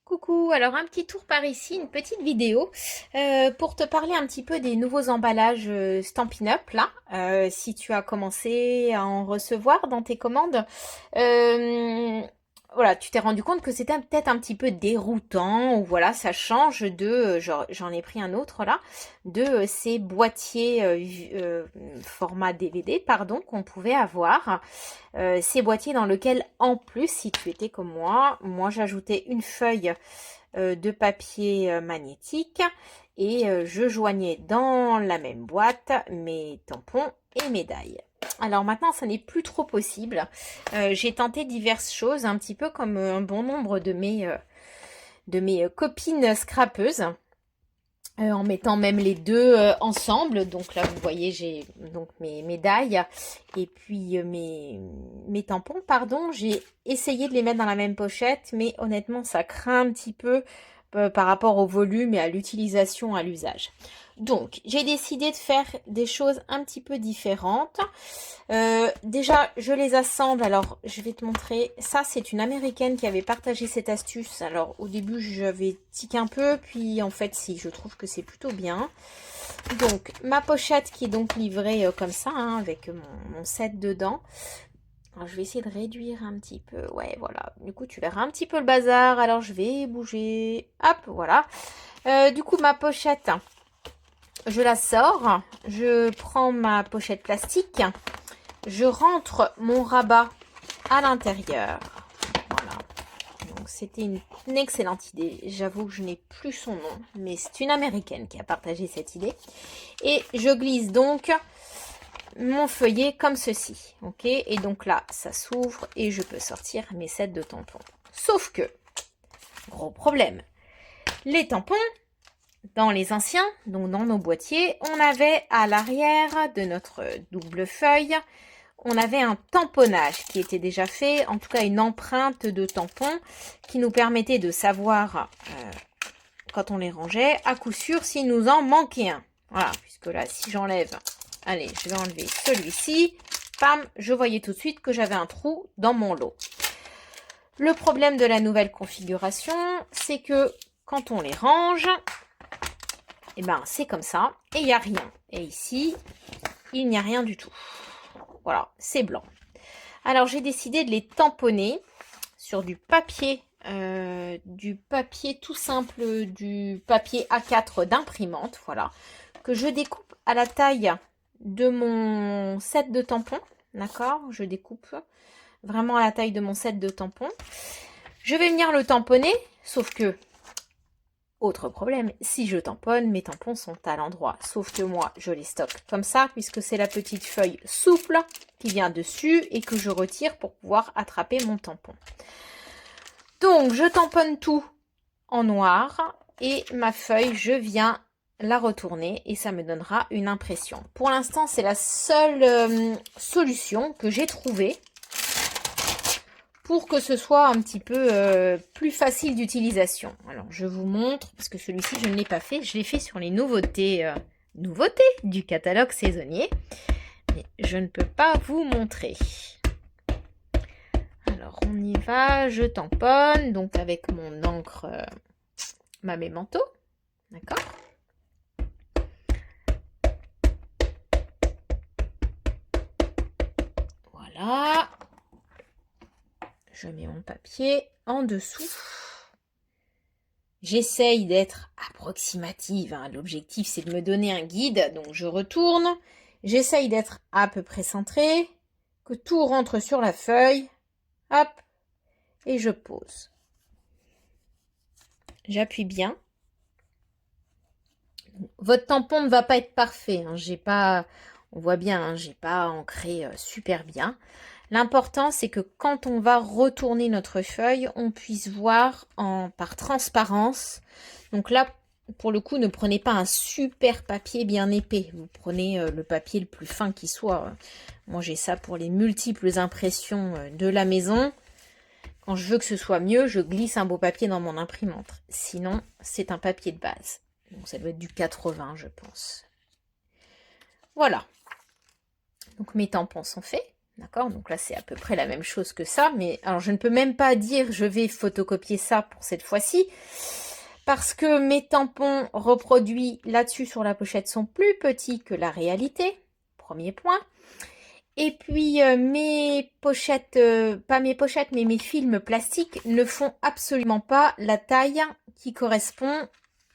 Coucou, alors un petit tour par ici, une petite vidéo pour te parler un petit peu des nouveaux emballages Stampin' Up là, si tu as commencé à en recevoir dans tes commandes. Euh, voilà, tu t'es rendu compte que c'était peut-être un petit peu déroutant, ou voilà, ça change de, j'en ai pris un autre là, de ces boîtiers format DVD, pardon, qu'on pouvait avoir. Ces boîtiers dans lesquels, en plus, si tu étais comme moi j'ajoutais une feuille de papier magnétique et je joignais dans la même boîte mes tampons et médailles. Alors maintenant, ça n'est plus trop possible. J'ai tenté diverses choses, un petit peu comme un bon nombre de mes copines scrapeuses. En mettant même les deux ensemble. Donc là, vous voyez, j'ai donc mes médailles et puis mes tampons, pardon. J'ai essayé de les mettre dans la même pochette, mais honnêtement, ça craint un petit peu par rapport au volume et à l'utilisation, à l'usage. Donc, j'ai décidé de faire des choses un petit peu différentes. Déjà, je les assemble. Alors, je vais te montrer. Ça, c'est une américaine qui avait partagé cette astuce. Alors, au début, j'avais tiqué un peu. Puis, en fait, si, je trouve que c'est plutôt bien. Donc, ma pochette qui est donc livrée comme ça, hein, avec mon set dedans. Alors, je vais essayer de réduire un petit peu. Ouais, voilà. Du coup, tu verras un petit peu le bazar. Alors, je vais bouger. Hop, voilà. Du coup, ma pochette, je la sors. Je prends ma pochette plastique. Je rentre mon rabat à l'intérieur. Voilà. Donc c'était une excellente idée. J'avoue que je n'ai plus son nom, mais c'est une américaine qui a partagé cette idée. Et je glisse donc mon feuillet comme ceci. Ok. Et donc là, ça s'ouvre et je peux sortir mes sets de tampons. Sauf que, gros problème, les tampons, dans les anciens, donc dans nos boîtiers, on avait à l'arrière de notre double feuille, on avait un tamponnage qui était déjà fait, en tout cas une empreinte de tampon qui nous permettait de savoir, quand on les rangeait, à coup sûr s'il nous en manquait un. Voilà, puisque là, si j'enlève, allez, je vais enlever celui-ci, pam, je voyais tout de suite que j'avais un trou dans mon lot. Le problème de la nouvelle configuration, c'est que quand on les range, et ben c'est comme ça, et il n'y a rien. Et ici, il n'y a rien du tout. Voilà, c'est blanc. Alors j'ai décidé de les tamponner sur du papier tout simple, du papier A4 d'imprimante, voilà, que je découpe à la taille de mon set de tampons, d'accord? Je découpe vraiment à la taille de mon set de tampons. Je vais venir le tamponner, sauf que, autre problème, si je tamponne, mes tampons sont à l'endroit. Sauf que moi, je les stocke comme ça, puisque c'est la petite feuille souple qui vient dessus et que je retire pour pouvoir attraper mon tampon. Donc, je tamponne tout en noir et ma feuille, je viens la retourner et ça me donnera une impression. Pour l'instant, c'est la seule solution que j'ai trouvée pour que ce soit un petit peu plus facile d'utilisation. Alors, je vous montre, parce que celui-ci, je ne l'ai pas fait. Je l'ai fait sur les nouveautés du catalogue saisonnier. Mais je ne peux pas vous montrer. Alors, on y va. Je tamponne, donc avec mon encre ma Memento. D'accord? Voilà. Je mets mon papier en dessous. J'essaye d'être approximative, hein. L'objectif, c'est de me donner un guide. Donc, je retourne. J'essaye d'être à peu près centrée. Que tout rentre sur la feuille. Hop. Et je pose. J'appuie bien. Votre tampon ne va pas être parfait. Hein. J'ai pas... On voit bien, hein, j'ai pas ancré super bien. L'important, c'est que quand on va retourner notre feuille, on puisse voir par transparence. Donc là, pour le coup, ne prenez pas un super papier bien épais. Vous prenez le papier le plus fin qui soit. Moi, j'ai ça pour les multiples impressions de la maison. Quand je veux que ce soit mieux, je glisse un beau papier dans mon imprimante. Sinon, c'est un papier de base. Donc ça doit être du 80, je pense. Voilà. Donc mes tampons sont faits. D'accord? Donc là, c'est à peu près la même chose que ça. Mais alors, je ne peux même pas dire je vais photocopier ça pour cette fois-ci. Parce que mes tampons reproduits là-dessus sur la pochette sont plus petits que la réalité. Premier point. Et puis, mes pochettes, pas mes pochettes, mais mes films plastiques ne font absolument pas la taille qui correspond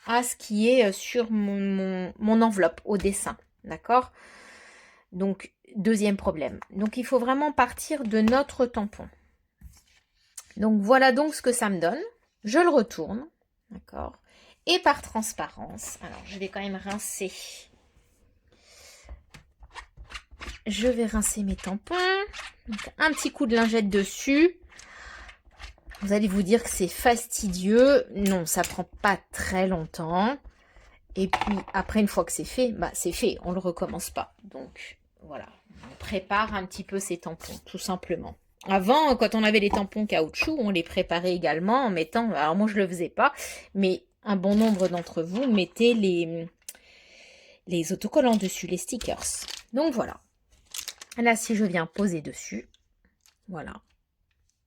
à ce qui est sur mon enveloppe au dessin. D'accord? Donc, deuxième problème. Donc, il faut vraiment partir de notre tampon. Donc, voilà donc ce que ça me donne. Je le retourne. D'accord? Et par transparence, alors je vais quand même rincer. Je vais rincer mes tampons. Donc, un petit coup de lingette dessus. Vous allez vous dire que c'est fastidieux. Non, ça prend pas très longtemps. Et puis, après, une fois que c'est fait, bah, c'est fait. On ne le recommence pas. Donc, voilà. On prépare un petit peu ces tampons, tout simplement. Avant, quand on avait les tampons caoutchouc, on les préparait également en mettant... Alors, moi, je ne le faisais pas. Mais un bon nombre d'entre vous mettaient les autocollants dessus, les stickers. Donc, voilà. Là, si je viens poser dessus, voilà,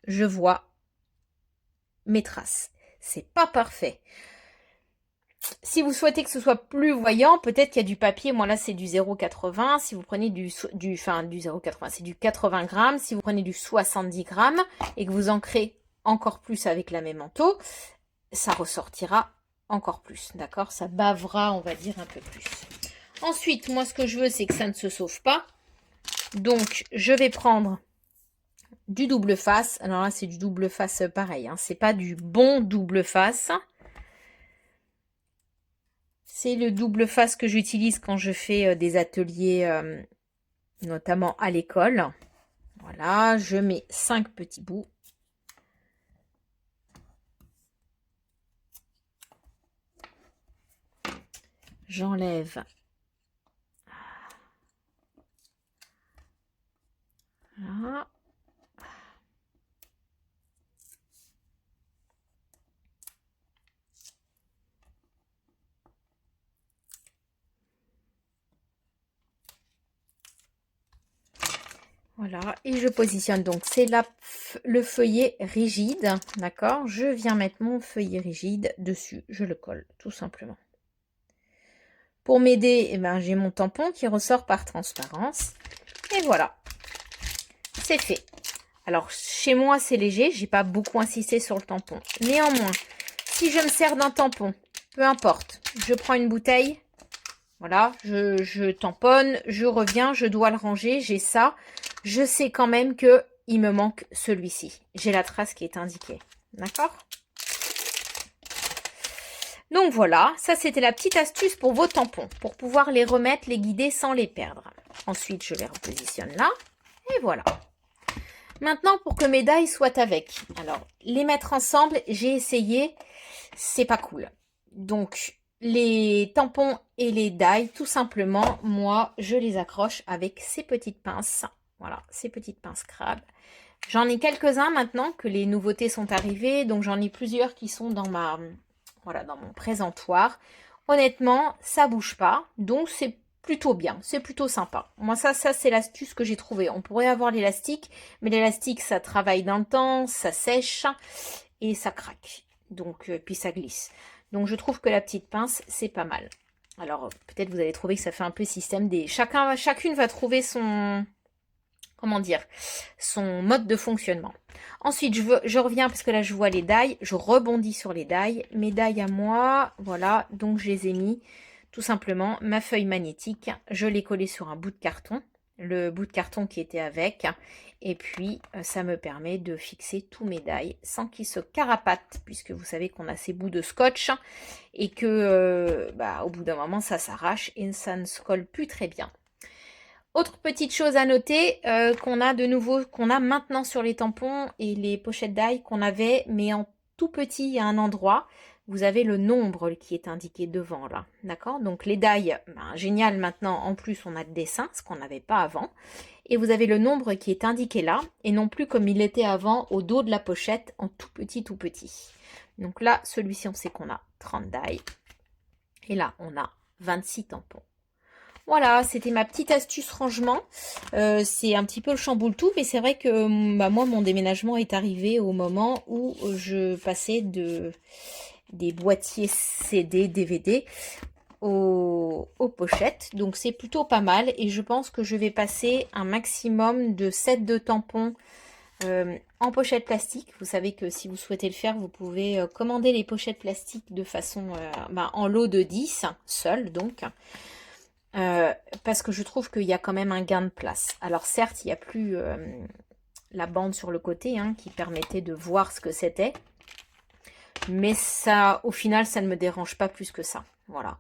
je vois mes traces. C'est pas parfait. Si vous souhaitez que ce soit plus voyant, peut-être qu'il y a du papier. Moi, là, c'est du 0,80. Si vous prenez du 0,80, c'est du 80 grammes. Si vous prenez du 70 grammes et que vous ancrez encore plus avec la même manteau, ça ressortira encore plus. D'accord? Ça bavera, on va dire, un peu plus. Ensuite, moi, ce que je veux, c'est que ça ne se sauve pas. Donc, je vais prendre du double face. Alors là, c'est du double face pareil. Hein. C'est pas du bon double face. C'est le double face que j'utilise quand je fais des ateliers, notamment à l'école. Voilà, je mets 5 petits bouts. J'enlève. Voilà. Voilà, et je positionne donc, c'est le feuillet rigide, d'accord? Je viens mettre mon feuillet rigide dessus, je le colle, tout simplement. Pour m'aider, eh ben, j'ai mon tampon qui ressort par transparence, et voilà, c'est fait. Alors, chez moi, c'est léger, j'ai pas beaucoup insisté sur le tampon. Néanmoins, si je me sers d'un tampon, peu importe, je prends une bouteille, voilà, je tamponne, je reviens, je dois le ranger, j'ai ça. Je sais quand même que il me manque celui-ci. J'ai la trace qui est indiquée. D'accord? Donc voilà, ça c'était la petite astuce pour vos tampons, pour pouvoir les remettre, les guider sans les perdre. Ensuite, je les repositionne là, et voilà. Maintenant, pour que mes dailles soient avec. Alors, les mettre ensemble, j'ai essayé, c'est pas cool. Donc, les tampons et les dailles, tout simplement, moi, je les accroche avec ces petites pinces. Voilà, ces petites pinces crabe. J'en ai quelques-uns maintenant que les nouveautés sont arrivées. Donc, j'en ai plusieurs qui sont dans voilà, dans mon présentoir. Honnêtement, ça bouge pas. Donc, c'est plutôt bien. C'est plutôt sympa. Moi, ça c'est l'astuce que j'ai trouvée. On pourrait avoir l'élastique, mais l'élastique, ça travaille dans le temps, ça sèche et ça craque. Donc, puis ça glisse. Donc, je trouve que la petite pince, c'est pas mal. Alors, peut-être vous allez trouver que ça fait un peu système des... Chacune va trouver son... Comment dire, son mode de fonctionnement. Ensuite, je reviens parce que là, je vois les dailles. Je rebondis sur les dailles. Mes dailles à moi, voilà. Donc, je les ai mis tout simplement. Ma feuille magnétique, je l'ai collée sur un bout de carton. Le bout de carton qui était avec. Et puis, ça me permet de fixer tous mes dailles sans qu'ils se carapatent. Puisque vous savez qu'on a ces bouts de scotch. Et que, au bout d'un moment, ça s'arrache et ça ne se colle plus très bien. Autre petite chose à noter, qu'on a maintenant sur les tampons et les pochettes d'ail qu'on avait, mais en tout petit à un endroit. Vous avez le nombre qui est indiqué devant là, d'accord? Donc les dailles, génial, maintenant en plus on a de dessin, ce qu'on n'avait pas avant. Et vous avez le nombre qui est indiqué là, et non plus comme il était avant au dos de la pochette en tout petit tout petit. Donc là, celui-ci on sait qu'on a 30 dailles. Et là on a 26 tampons. Voilà, c'était ma petite astuce rangement. C'est un petit peu le chamboule-tout, mais c'est vrai que bah, moi, mon déménagement est arrivé au moment où je passais des boîtiers CD, DVD aux pochettes. Donc c'est plutôt pas mal et je pense que je vais passer un maximum de sets de tampons en pochette plastique. Vous savez que si vous souhaitez le faire, vous pouvez commander les pochettes plastiques de façon en lot de 10, seul donc. Parce que je trouve qu'il y a quand même un gain de place. Alors certes, il n'y a plus la bande sur le côté qui permettait de voir ce que c'était. Mais ça, au final, ça ne me dérange pas plus que ça. Voilà.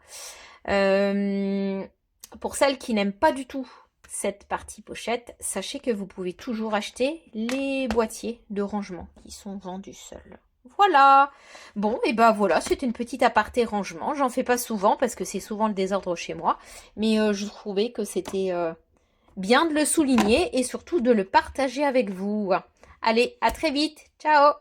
Pour celles qui n'aiment pas du tout cette partie pochette, sachez que vous pouvez toujours acheter les boîtiers de rangement qui sont vendus seuls. Voilà. Bon, et ben voilà, c'est une petite aparté rangement. J'en fais pas souvent parce que c'est souvent le désordre chez moi. Mais je trouvais que c'était bien de le souligner et surtout de le partager avec vous. Allez, à très vite. Ciao.